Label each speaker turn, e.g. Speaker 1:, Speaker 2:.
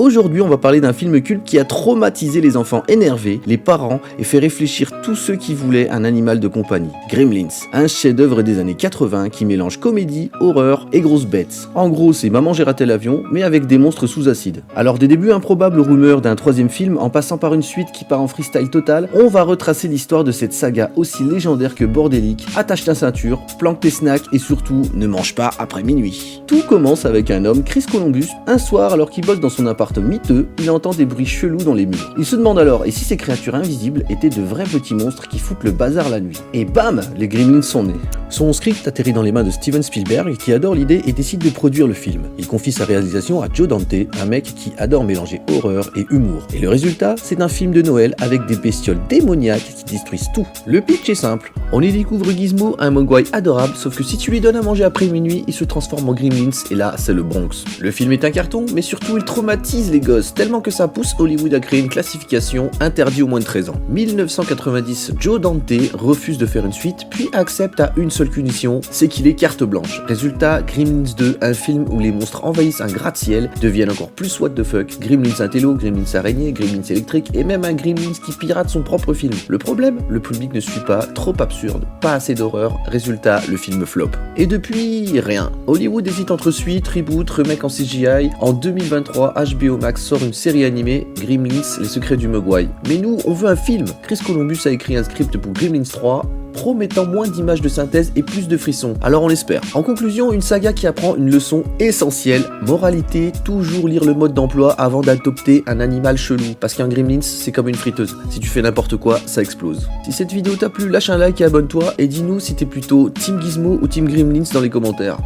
Speaker 1: Aujourd'hui, on va parler d'un film culte qui a traumatisé les enfants énervés, les parents et fait réfléchir tous ceux qui voulaient un animal de compagnie. Gremlins, un chef-d'œuvre des années 80 qui mélange comédie, horreur et grosses bêtes. En gros, c'est Maman j'ai raté l'avion, mais avec des monstres sous acide. Alors des débuts improbables rumeurs d'un troisième film, en passant par une suite qui part en freestyle total, on va retracer l'histoire de cette saga aussi légendaire que bordélique. Attache ta ceinture, planque tes snacks et surtout, ne mange pas après minuit. Tout commence avec un homme, Chris Columbus, un soir alors qu'il bosse dans son appart miteux, il entend des bruits chelous dans les murs. Il se demande alors et si ces créatures invisibles étaient de vrais petits monstres qui foutent le bazar la nuit. Et bam, les Gremlins sont nés. Son script atterrit dans les mains de Steven Spielberg qui adore l'idée et décide de produire le film. Il confie sa réalisation à Joe Dante, un mec qui adore mélanger horreur et humour. Et le résultat, c'est un film de Noël avec des bestioles démoniaques qui détruisent tout. Le pitch est simple. On y découvre Gizmo, un mogwai adorable, sauf que si tu lui donnes à manger après minuit, il se transforme en Gremlins et là, c'est le Bronx. Le film est un carton, mais surtout il traumatise les gosses, tellement que ça pousse Hollywood à créer une classification interdit aux moins de 13 ans. 1990, Joe Dante refuse de faire une suite, puis accepte à une seule condition, c'est qu'il ait carte blanche. Résultat, Gremlins 2, un film où les monstres envahissent un gratte-ciel, deviennent encore plus what the fuck, Gremlins intello, Gremlins araignée, Gremlins électrique, et même un Gremlins qui pirate son propre film. Le problème, le public ne suit pas, trop absurde, pas assez d'horreur, résultat, le film flop. Et depuis, rien. Hollywood hésite entre suite, reboot, remake en CGI. En 2023, HBO Max sort une série animée, Gremlins, les secrets du Mogwai. Mais nous, on veut un film. Chris Columbus a écrit un script pour Gremlins 3, promettant moins d'images de synthèse et plus de frissons. Alors on l'espère. En conclusion, une saga qui apprend une leçon essentielle. Moralité, toujours lire le mode d'emploi avant d'adopter un animal chelou. Parce qu'un Gremlins, c'est comme une friteuse. Si tu fais n'importe quoi, ça explose. Si cette vidéo t'a plu, lâche un like et abonne-toi. Et dis-nous si t'es plutôt Team Gizmo ou Team Gremlins dans les commentaires.